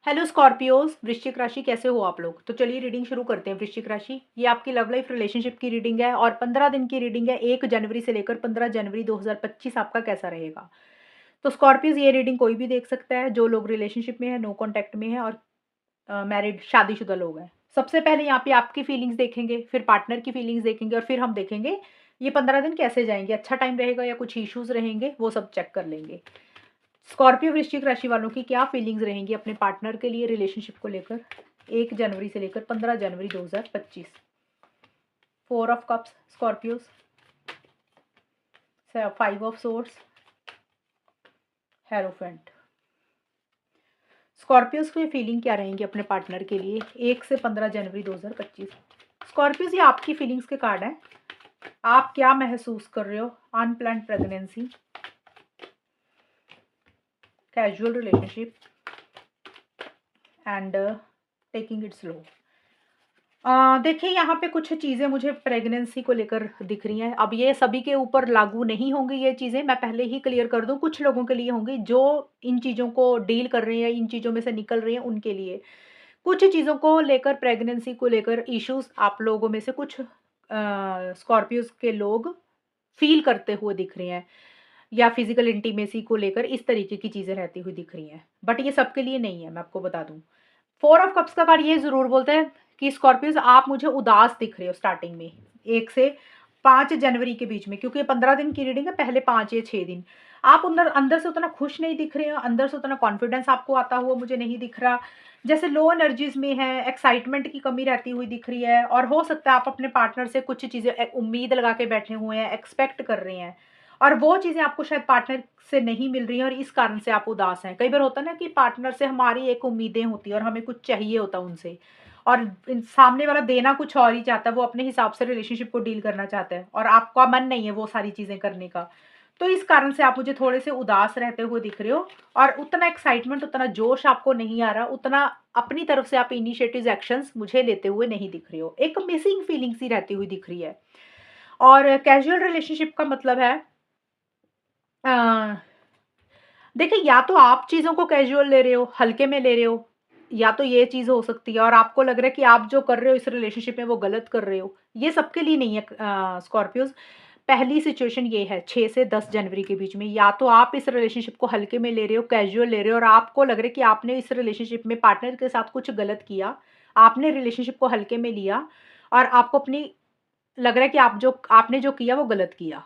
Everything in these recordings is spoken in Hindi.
हेलो स्कॉर्पियोज, वृश्चिक राशि कैसे हो आप लोग। तो चलिए रीडिंग शुरू करते हैं। वृश्चिक राशि, ये आपकी लव लाइफ रिलेशनशिप की रीडिंग है और 15 दिन की रीडिंग है। 1 जनवरी से लेकर 15 जनवरी 2025 आपका कैसा रहेगा। तो स्कॉर्पियोज, ये रीडिंग कोई भी देख सकता है, जो लोग रिलेशनशिप में है, नो कॉन्टैक्ट में है और मैरिड शादीशुदा लोग हैं। सबसे पहले यहाँ पे आपकी फीलिंग्स देखेंगे, फिर पार्टनर की फीलिंग्स देखेंगे और फिर हम देखेंगे ये 15 दिन कैसे जाएंगे, अच्छा टाइम रहेगा या कुछ इश्यूज रहेंगे, वो सब चेक कर लेंगे। स्कॉर्पियो वृश्चिक राशि वालों की क्या फीलिंग्स रहेंगी अपने पार्टनर के लिए रिलेशनशिप को लेकर 1 जनवरी से लेकर 15 जनवरी 2025। 4 of cups Scorpios, 5 of source, hierophant. Scorpios की फीलिंग क्या रहेंगी अपने पार्टनर के लिए 1 से 15 जनवरी 2025। स्कॉर्पियोज, ये आपकी फीलिंग्स के कार्ड हैं। आप क्या महसूस कर रहे हो। Unplanned pregnancy, casual relationship and taking it slow. देखिए, यहाँ पे कुछ चीज़ें मुझे प्रेगनेंसी को लेकर दिख रही हैं। अब ये सभी के ऊपर लागू नहीं होंगी ये चीज़ें, मैं पहले ही क्लियर कर दूँ। कुछ लोगों के लिए होंगी जो इन चीज़ों को डील कर रहे हैं, इन चीज़ों में से निकल रहे हैं, उनके लिए। कुछ चीज़ों को लेकर, प्रेगनेंसी को लेकर इश्यूज़ आप लोगों में से कुछ स्कॉर्पियोज़ के लोग फ़ील करते हुए दिख रहे हैं या फिज़िकल इंटीमेसी को लेकर इस तरीके की चीज़ें रहती हुई दिख रही हैं। बट ये सबके लिए नहीं है, मैं आपको बता दूँ। 4 ऑफ कप्स का कार्ड ये ज़रूर बोलता है कि स्कॉर्पियोज़, आप मुझे उदास दिख रहे हो स्टार्टिंग में 1 से 5 जनवरी के बीच में, क्योंकि 15 दिन की रीडिंग है, पहले 5 या 6 दिन। आप अंदर अंदर से उतना खुश नहीं दिख रहे हो, अंदर से उतना कॉन्फिडेंस आपको आता हुआ मुझे नहीं दिख रहा। जैसे लो एनर्जीज़ में है, एक्साइटमेंट की कमी रहती हुई दिख रही है और हो सकता है आप अपने पार्टनर से कुछ चीज़ें उम्मीद लगा के बैठे हुए हैं, एक्सपेक्ट कर रहे हैं और वो चीज़ें आपको शायद पार्टनर से नहीं मिल रही हैं और इस कारण से आप उदास हैं। कई बार होता है ना कि पार्टनर से हमारी एक उम्मीदें होती हैं और हमें कुछ चाहिए होता है उनसे और सामने वाला देना कुछ और ही चाहता है, वो अपने हिसाब से रिलेशनशिप को डील करना चाहता है और आपका मन नहीं है वो सारी चीज़ें करने का। तो इस कारण से आप मुझे थोड़े से उदास रहते हुए दिख रहे हो और उतना एक्साइटमेंट, उतना जोश आपको नहीं आ रहा, उतना अपनी तरफ से आप इनिशिएटिव एक्शंस मुझे लेते हुए नहीं दिख रहे हो। एक मिसिंग फीलिंग सी रहती हुई दिख रही है। और कैजुअल रिलेशनशिप का मतलब है, अ, देखिए, या तो आप चीज़ों को कैजुअल ले रहे हो, हल्के में ले रहे हो, या तो ये चीज़ हो सकती है और आपको लग रहा है कि आप जो कर रहे हो इस रिलेशनशिप में वो गलत कर रहे हो। ये सबके लिए नहीं है स्कॉर्पियोज़। पहली सिचुएशन ये है 6 से 10 जनवरी के बीच में, या तो आप इस रिलेशनशिप को हल्के में ले रहे हो, कैजुअल ले रहे हो और आपको लग रहा है कि आपने इस रिलेशनशिप में पार्टनर के साथ कुछ गलत किया। आपने रिलेशनशिप को हल्के में लिया और आपको अपनी लग रहा है कि आपने जो किया वो गलत किया।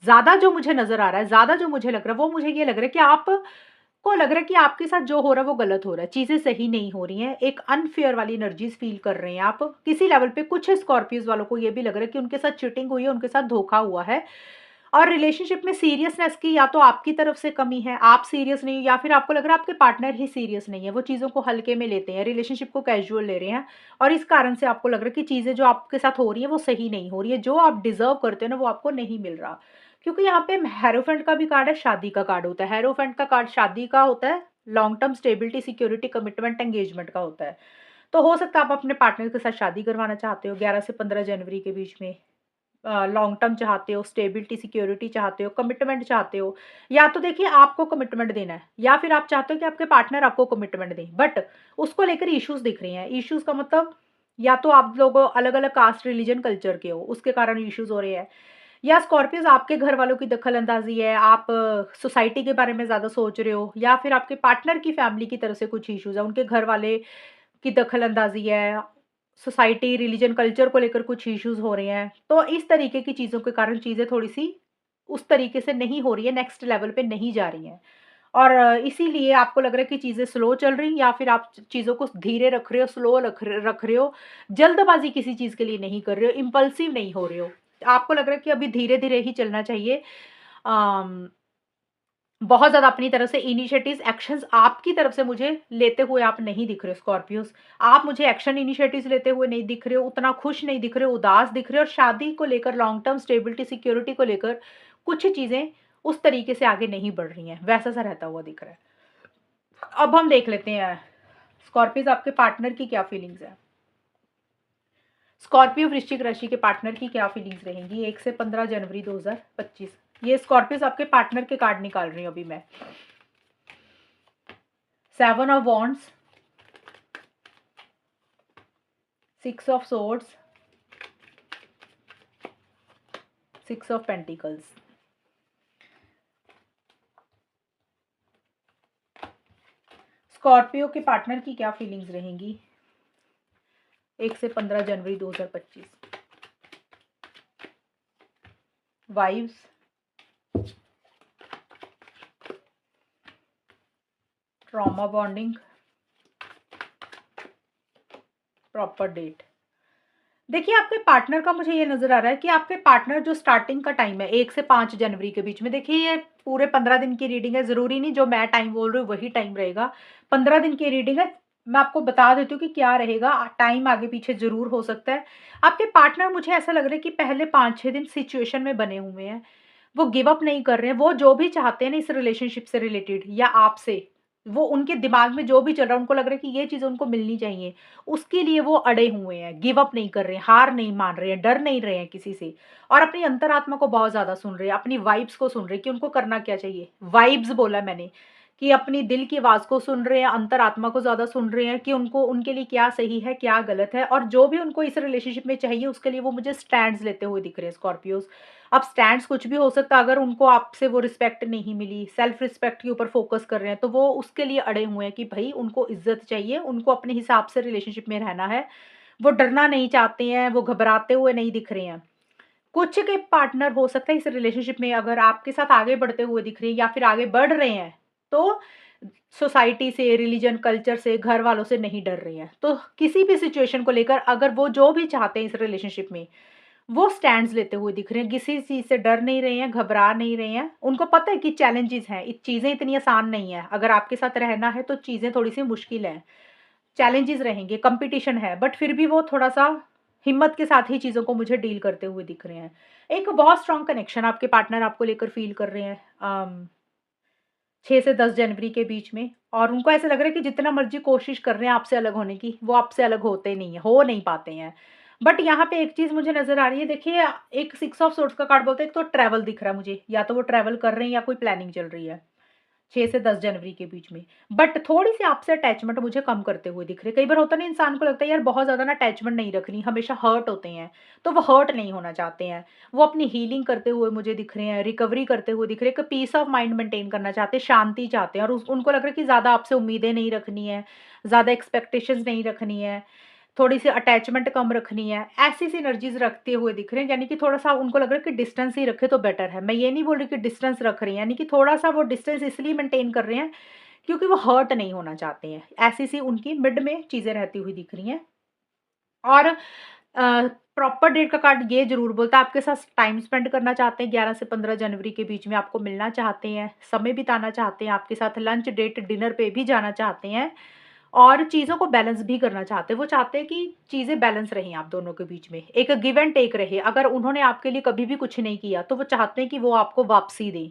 ज़्यादा जो मुझे नज़र आ रहा है, ज़्यादा जो मुझे लग रहा है, वो मुझे ये लग रहा है कि आपको लग रहा है कि आपके साथ जो हो रहा है वो गलत हो रहा है, चीज़ें सही नहीं हो रही हैं। एक अनफेयर वाली एनर्जीज़ फ़ील कर रहे हैं आप। किसी लेवल पे कुछ स्कॉर्पियोज़ वालों को ये भी लग रहा है कि उनके साथ चीटिंग हुई है, उनके साथ धोखा हुआ है और रिलेशनशिप में सीरियसनेस की या तो आपकी तरफ से कमी है, आप सीरियस नहीं हो या फिर आपको लग रहा है आपके पार्टनर ही सीरियस नहीं है, वो चीज़ों को हल्के में लेते हैं, रिलेशनशिप को कैजुअल ले रहे हैं और इस कारण से आपको लग रहा है कि चीज़ें जो आपके साथ हो रही हैं वो सही नहीं हो रही है, जो आप डिज़र्व करते हो ना वो आपको नहीं मिल रहा। क्योंकि यहाँ पे हेरोफेंट का भी कार्ड है, शादी का कार्ड होता है। हेरोफेंट का कार्ड शादी का होता है, long term stability, security, commitment, engagement का होता है। तो हो सकता है आप अपने पार्टनर के साथ शादी करवाना चाहते हो 11 से 15 जनवरी के बीच में। लॉन्ग टर्म चाहते हो, स्टेबिलिटी, सिक्योरिटी चाहते हो, कमिटमेंट चाहते हो, या तो देखिए आपको कमिटमेंट देना है या फिर आप चाहते हो कि आपके पार्टनर आपको कमिटमेंट दें, बट उसको लेकर इश्यूज दिख रहे हैं। इश्यूज का मतलब, या तो आप लोग अलग अलग कास्ट, रिलीजन, कल्चर के हो, उसके कारण इश्यूज हो रहे हैं, या स्कॉर्पियोज आपके घर वालों की दखल अंदाजी है, आप सोसाइटी के बारे में ज़्यादा सोच रहे हो, या फिर आपके पार्टनर की फैमिली की तरफ से कुछ इश्यूज है, उनके घर वाले की दखल अंदाजी है, सोसाइटी, रिलीजन, कल्चर को लेकर कुछ इश्यूज हो रहे हैं। तो इस तरीके की चीज़ों के कारण चीज़ें थोड़ी-सी उस तरीके से नहीं हो रही है, नेक्स्ट लेवल पे नहीं जा रही हैं। और इसीलिए आपको लग रहा है कि चीज़ें स्लो चल रही हैं या फिर आप चीज़ों को धीरे रख रहे हो, स्लो रख रहे हो, जल्दबाज़ी किसी चीज़ के लिए नहीं कर रहे हो, इम्पल्सिव नहीं हो रहे हो। आपको लग रहा है कि अभी धीरे-धीरे ही चलना चाहिए। अम बहुत ज़्यादा अपनी तरफ से इनिशिएटिव्स, एक्शंस आपकी तरफ से मुझे लेते हुए आप नहीं दिख रहे हो स्कॉर्पियोज़। आप मुझे एक्शन इनिशिएटिव्स लेते हुए नहीं दिख रहे हो, उतना खुश नहीं दिख रहे हो, उदास दिख रहे हो और शादी को लेकर, लॉन्ग टर्म स्टेबिलिटी, सिक्योरिटी को लेकर कुछ चीज़ें उस तरीके से आगे नहीं बढ़ रही हैं, वैसा-सा रहता हुआ दिख रहा है। अब हम देख लेते हैं स्कॉर्पियोज़, आपके पार्टनर की क्या फीलिंग्स हैं। स्कॉर्पियो वृश्चिक राशि के पार्टनर की क्या फीलिंग्स रहेंगी 1 से 15 जनवरी 2025। ये स्कॉर्पियोज़ आपके पार्टनर के कार्ड निकाल रही हूँ अभी मैं। 7 of wands, 6 of swords, 6 of pentacles. Scorpio के पार्टनर की क्या फीलिंग्स रहेंगी 1 से 15 जनवरी 2025? Vibes, trauma bonding, proper date. देखिए आपके पार्टनर का मुझे ये नज़र आ रहा है कि आपके पार्टनर जो स्टार्टिंग का टाइम है 1 से 5 जनवरी के बीच में, देखिए ये पूरे 15 दिन की रीडिंग है, ज़रूरी नहीं जो मैं टाइम बोल रही हूँ वही टाइम रहेगा। 15 दिन की रीडिंग है, मैं आपको बता देती हूँ कि क्या रहेगा, टाइम आगे पीछे ज़रूर हो सकता है। आपके पार्टनर मुझे ऐसा लग रहा है कि पहले 5-6 दिन सिचुएशन में बने हुए हैं, वो गिव अप नहीं कर रहे हैं, वो जो भी चाहते हैं ना इस रिलेशनशिप से रिलेटेड या आपसे, वो उनके दिमाग में जो भी चल रहा है उनको लग रहा है कि ये चीज़ उनको मिलनी चाहिए, उसके लिए वो अड़े हुए हैं, गिव अप नहीं कर रहे हैं, हार नहीं मान रहे हैं, डर नहीं रहे हैं किसी से, और अपनी अंतरात्मा को बहुत ज़्यादा सुन रहे हैं, अपनी वाइब्स को सुन रहे हैं कि उनको करना क्या चाहिए। वाइब्स बोला मैंने कि अपनी दिल की आवाज़ को सुन रहे हैं, अंतरात्मा को ज़्यादा सुन रहे हैं कि उनको उनके लिए क्या सही है, क्या गलत है, और जो भी उनको इस रिलेशनशिप में चाहिए उसके लिए वो मुझे स्टैंड्स लेते हुए दिख रहे हैं स्कॉर्पियोज़। अब स्टैंड्स कुछ भी हो सकता है, अगर उनको आपसे वो रिस्पेक्ट नहीं मिली, सेल्फ रिस्पेक्ट के ऊपर फोकस कर रहे हैं, तो वो उसके लिए अड़े हुए हैं कि भई उनको इज़्ज़त चाहिए, उनको अपने हिसाब से रिलेशनशिप में रहना है। वो डरना नहीं चाहते हैं, वो घबराते हुए नहीं दिख रहे हैं। कुछ के पार्टनर हो सकता है इस रिलेशनशिप में अगर आपके साथ आगे बढ़ते हुए दिख रहे हैं या फिर आगे बढ़ रहे हैं, तो सोसाइटी से, रिलीजन, कल्चर से, घर वालों से नहीं डर रहे हैं। तो किसी भी सिचुएशन को लेकर अगर वो जो भी चाहते हैं इस रिलेशनशिप में, वो स्टैंड्स लेते हुए दिख रहे हैं, किसी चीज़ से डर नहीं रहे हैं, घबरा नहीं रहे हैं। उनको पता है कि चैलेंजेस हैं, चीज़ें इतनी आसान नहीं है। अगर आपके साथ रहना है तो चीज़ें थोड़ी-सी मुश्किल हैं, चैलेंजेस रहेंगे, कॉम्पिटिशन है, बट फिर भी वो थोड़ा-सा हिम्मत के साथ ही चीज़ों को मुझे डील करते हुए दिख रहे हैं। एक बहुत स्ट्रॉन्ग कनेक्शन आपके पार्टनर आपको लेकर फ़ील कर रहे हैं 6 से 10 जनवरी के बीच में, और उनको ऐसा लग रहा है कि जितना मर्ज़ी कोशिश कर रहे हैं आपसे अलग होने की, वो आपसे अलग होते नहीं हैं, हो नहीं पाते हैं। बट यहाँ पे एक चीज़ मुझे नज़र आ रही है, देखिए एक 6 ऑफ सोर्ड्स का कार्ड बोलता है, एक तो ट्रैवल दिख रहा है मुझे, या तो वो ट्रैवल कर रहे हैं या कोई प्लानिंग चल रही है 6 से 10 जनवरी के बीच में। बट थोड़ी-सी आपसे अटैचमेंट मुझे कम करते हुए दिख रहे हैं। कई बार होता है ना, इंसान को लगता है यार बहुत ज़्यादा ना अटैचमेंट नहीं रखनी, हमेशा हर्ट होते हैं, तो वो हर्ट नहीं होना चाहते हैं। वो अपनी हीलिंग करते हुए मुझे दिख रहे हैं, रिकवरी करते हुए दिख रहे हैं, एक पीस ऑफ माइंड मेंटेन करना चाहते हैं, शांति चाहते हैं, और उनको लग रहा है कि ज़्यादा आपसे उम्मीदें नहीं रखनी है, ज़्यादा एक्सपेक्टेशंस नहीं रखनी है, थोड़ी-सी अटैचमेंट कम रखनी है, ऐसी-सी एनर्जीज़ रखते हुए दिख रहे हैं, यानी कि थोड़ा-सा उनको लग रहा है कि डिस्टेंस ही रखें तो बेटर है। मैं ये नहीं बोल रही कि डिस्टेंस रख रहे हैं, यानी कि थोड़ा-सा वो डिस्टेंस इसलिए मेंटेन कर रहे हैं, क्योंकि वो हर्ट नहीं होना चाहते हैं। ऐसी-सी उनकी मिड में चीज़ें रहती हुई दिख रही हैं। और प्रॉपर डेट का कार्ड ये ज़रूर बोलता है आपके साथ टाइम स्पेंड करना चाहते हैं, 11 से 15 जनवरी के बीच में आपको मिलना चाहते हैं, समय बिताना चाहते हैं, आपके साथ लंच, डेट, डिनर पे भी जाना चाहते हैं, और चीज़ों को बैलेंस भी करना चाहते हैं। वो चाहते हैं कि चीज़ें बैलेंस रहें आप दोनों के बीच में, एक गिव एंड टेक रहे। अगर उन्होंने आपके लिए कभी भी कुछ नहीं किया, तो वो चाहते हैं कि वो आपको वापसी दें।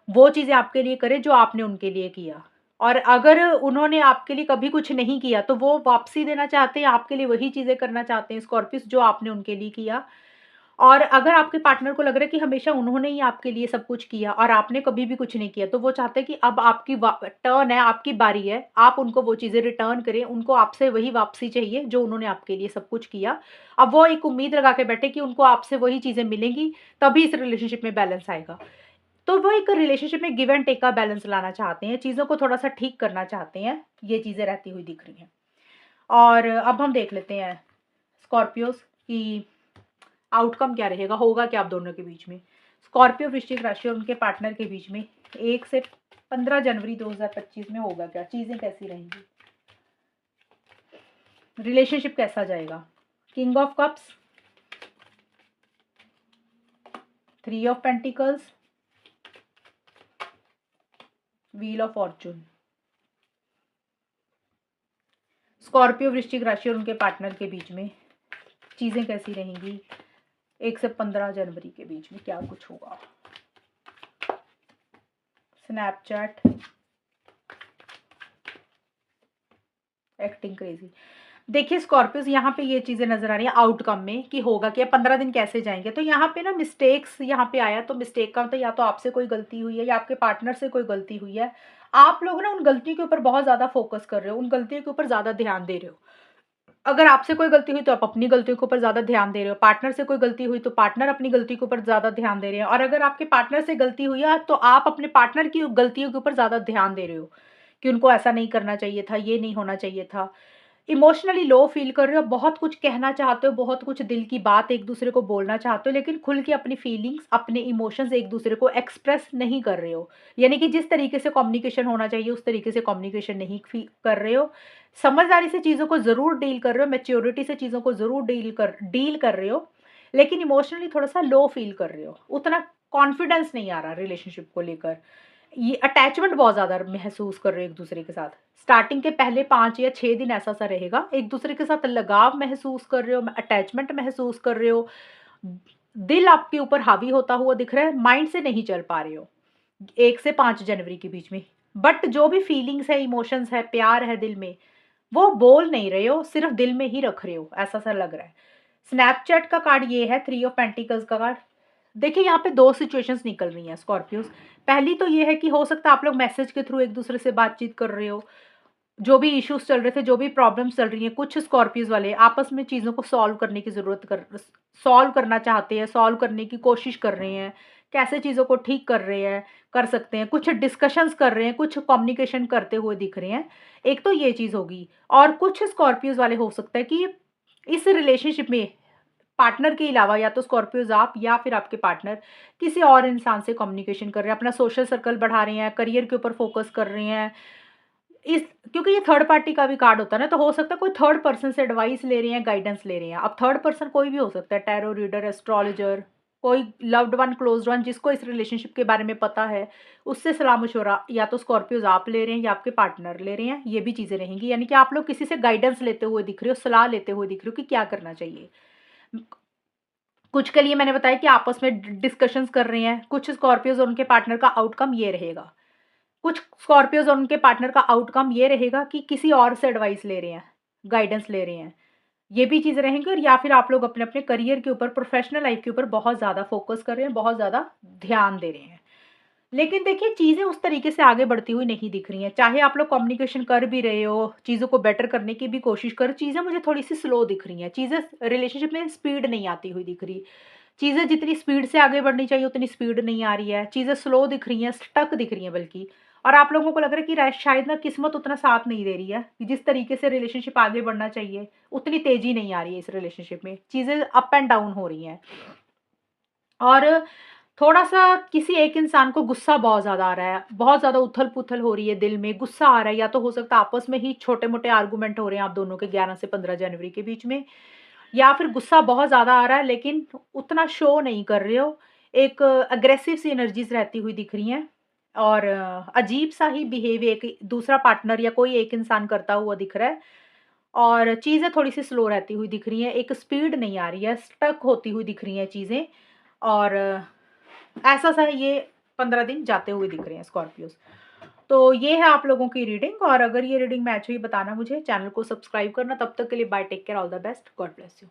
वो चीज़ें आपके लिए करें जो आपने उनके लिए किया, और अगर उन्होंने आपके लिए कभी कुछ नहीं किया, तो वो वापसी देना चाहते हैं, आपके लिए वही चीज़ें करना चाहते हैं स्कॉर्पियोस जो आपने उनके लिए किया। और अगर आपके पार्टनर को लग रहा है कि हमेशा उन्होंने ही आपके लिए सब कुछ किया और आपने कभी भी कुछ नहीं किया, तो वो चाहते हैं कि अब आपकी टर्न है, आपकी बारी है, आप उनको वो चीज़ें रिटर्न करें, उनको आपसे वही वापसी चाहिए जो उन्होंने आपके लिए सब कुछ किया। अब वो एक उम्मीद लगा के बैठे कि उनको आपसे वही चीज़ें मिलेंगी, तभी इस रिलेशनशिप में बैलेंस आएगा। तो वो एक रिलेशनशिप में गिव एंड टेक का बैलेंस लाना चाहते हैं, चीज़ों को थोड़ा-सा ठीक करना चाहते हैं, ये चीज़ें रहती हुई दिख रही हैं। और अब हम देख लेते हैं स्कॉर्पियोज़ की आउटकम क्या रहेगा, होगा क्या आप दोनों के बीच में। स्कॉर्पियो, वृश्चिक राशि और उनके पार्टनर के बीच में 1 से 15 जनवरी 2025 में होगा क्या, चीज़ें कैसी रहेंगी, रिलेशनशिप कैसा जाएगा। King of cups, 3 of pentacles, wheel of Fortune. Scorpio, वृश्चिक राशि और उनके पार्टनर के बीच में चीज़ें कैसी रहेंगी 1 से 15 जनवरी के बीच में, क्या कुछ होगा। Snapchat, acting crazy. देखिए स्कॉर्पियोज, यहाँ पे ये चीज़ें नज़र आ रही हैं आउटकम में कि होगा क्या, 15 दिन कैसे जाएंगे। तो यहाँ पे ना मिस्टेक्स यहाँ पे आया, तो मिस्टेक का मतलब या तो आपसे कोई गलती हुई है या आपके पार्टनर से कोई गलती हुई है। आप लोग ना उन गलतियों के ऊपर बहुत ज़्यादा फोकस कर रहे हो, उन गलतियों के ऊपर ज़्यादा ध्यान दे रहे हो। अगर आपसे कोई गलती हुई तो आप अपनी गलतियों के ऊपर ज़्यादा ध्यान दे रहे हो, पार्टनर से कोई गलती हुई तो पार्टनर अपनी गलती के ऊपर ज़्यादा ध्यान दे रहे हैं, और अगर आपके पार्टनर से गलती हुई है तो आप अपने पार्टनर की गलतियों के ऊपर ज़्यादा ध्यान दे रहे हो, कि उनको ऐसा नहीं करना चाहिए था, ये नहीं होना चाहिए था। इमोशनली लो फ़ील कर रहे हो, बहुत कुछ कहना चाहते हो, बहुत कुछ दिल की बात एक-दूसरे को बोलना चाहते हो, लेकिन खुल के अपनी फीलिंग्स, अपने इमोशंस एक-दूसरे को एक्सप्रेस नहीं कर रहे हो। यानी कि जिस तरीके से कम्युनिकेशन होना चाहिए, उस तरीके से कम्युनिकेशन नहीं कर रहे हो। समझदारी से चीज़ों को ज़रूर डील कर रहे हो, मैच्योरिटी से चीज़ों को ज़रूर डील कर रहे हो, लेकिन इमोशनली थोड़ा-सा लो फ़ील कर रहे हो। उतना कॉन्फिडेंस नहीं आ रहा रिलेशनशिप को लेकर। ये अटैचमेंट बहुत ज़्यादा महसूस कर रहे हो एक-दूसरे के साथ। स्टार्टिंग के पहले 5 या 6 दिन ऐसा-सा रहेगा। एक-दूसरे के साथ लगाव महसूस कर रहे हो, अटैचमेंट महसूस कर रहे हो। दिल आपके ऊपर हावी होता हुआ दिख रहा है, माइंड से नहीं चल पा रहे हो। 1 से 5 जनवरी के बीच में। बट जो भी फीलिंग्स है, इमोशंस है, प्यार है दिल में, वो बोल नहीं रहे हो, सिर्फ़ दिल में ही रख रहे हो, ऐसा-सा लग रहा है। स्नैपचैट का कार्ड ये है, 3 ऑफ पेंटिकल्स का कार्ड। देखिए, यहाँ पे 2 सिचुएशंस निकल रही हैं स्कॉर्पियोज़। पहली तो ये है कि हो सकता है आप लोग मैसेज के थ्रू एक-दूसरे से बातचीत कर रहे हो। जो भी इश्यूज़ चल रहे थे, जो भी प्रॉब्लम्स चल रही हैं, कुछ स्कॉर्पियोज़ वाले आपस में चीज़ों को सॉल्व करना चाहते हैं, सॉल्व करने की कोशिश कर रहे हैं। कैसे चीज़ों को ठीक कर रहे हैं, कर सकते हैं। कुछ डिस्कशंस कर रहे हैं, कुछ कम्युनिकेशन करते हुए दिख रहे हैं। एक तो ये चीज़ होगी, और कुछ स्कॉर्पियोज़ वाले हो सकता है कि इस रिलेशनशिप में पार्टनर के अलावा या तो स्कॉर्पियोज़ आप या फिर आपके पार्टनर किसी और इंसान से कम्युनिकेशन कर रहे हैं, अपना सोशल सर्कल बढ़ा रहे हैं, करियर के ऊपर फोकस कर रहे हैं। इस क्योंकि ये थर्ड पार्टी का भी कार्ड होता है ना, तो हो सकता है कोई थर्ड पर्सन से एडवाइस ले रहे हैं, गाइडेंस ले रहे हैं। अब थर्ड पर्सन कोई भी हो सकता है, टैरो रीडर, एस्ट्रोलॉजर, कोई लव्ड वन, क्लोज्ड वन जिसको इस रिलेशनशिप के बारे में पता है, उससे सलाह-मशवरा या तो स्कॉर्पियोज़ आप ले रहे हैं या आपके पार्टनर ले रहे हैं, ये भी चीज़ें रहेंगी। यानी कि आप लोग किसी से गाइडेंस लेते हुए दिख रहे हो, सलाह लेते हुए दिख रहे हो कि क्या करना चाहिए। कुछ के लिए मैंने बताया कि आपस में डिस्कशंस कर रहे हैं, कुछ स्कॉर्पियोज़ और उनके पार्टनर का आउटकम ये रहेगा। कुछ स्कॉर्पियोज़ और उनके पार्टनर का आउटकम ये रहेगा कि किसी और से एडवाइस ले रहे हैं, गाइडेंस ले रहे हैं। ये भी चीज़ें रहेंगी, और या फिर आप लोग अपने-अपने करियर के ऊपर, प्रोफ़ेशनल लाइफ़ के ऊपर बहुत ज़्यादा फ़ोकस कर रहे हैं, बहुत ज़्यादा ध्यान दे रहे हैं। लेकिन देखिए, चीज़ें उस तरीके से आगे बढ़ती हुई नहीं दिख रही हैं। चाहे आप लोग कम्युनिकेशन कर भी रहे हो, चीज़ों को बेटर करने की भी कोशिश कर, चीज़ें मुझे थोड़ी-सी स्लो दिख रही हैं। चीज़ें रिलेशनशिप में स्पीड नहीं आती हुई दिख रही। चीज़ें जितनी स्पीड से आगे बढ़नी चाहिए उतनी स्पीड नहीं आ रही है। चीज़ें स्लो दिख रही हैं, स्टक दिख रही हैं बल्कि। और आप लोगों को लग रहा है कि शायद ना किस्मत उतना साथ नहीं दे रही है, कि जिस तरीके से रिलेशनशिप आगे बढ़ना चाहिए, उतनी तेज़ी नहीं आ रही है इस रिलेशनशिप में। चीज़ें अप एंड डाउन हो रही हैं। और थोड़ा-सा किसी एक इंसान को गुस्सा बहुत ज़्यादा आ रहा है, बहुत ज़्यादा उथल-पुथल हो रही है दिल में, गुस्सा आ रहा है, या तो हो सकता है आपस में ही छोटे-मोटे आर्गुमेंट हो रहे हैं आप दोनों के 11 से 15 जनवरी के बीच में, या फिर गुस्सा बहुत ज़्यादा आ रहा है लेकिन उतना शो नहीं कर रहे हो। एक अग्रेसिव सी एनर्जीज़ रहती हुई दिख रही हैं, और अजीब-सा ही बिहेव एक दूसरा पार्टनर या कोई एक इंसान करता हुआ दिख रहा है, और चीज़ें थोड़ी-सी स्लो रहती हुई दिख रही हैं, एक स्पीड नहीं आ रही है, स्टक होती हुई दिख रही हैं चीज़ें, और ऐसा-सा ये 15 दिन जाते हुए दिख रहे हैं स्कॉर्पियोज़। तो ये है आप लोगों की रीडिंग, और अगर ये रीडिंग मैच हुई बताना मुझे, चैनल को सब्सक्राइब करना। तब तक के लिए bye, take care, all the best, God bless you.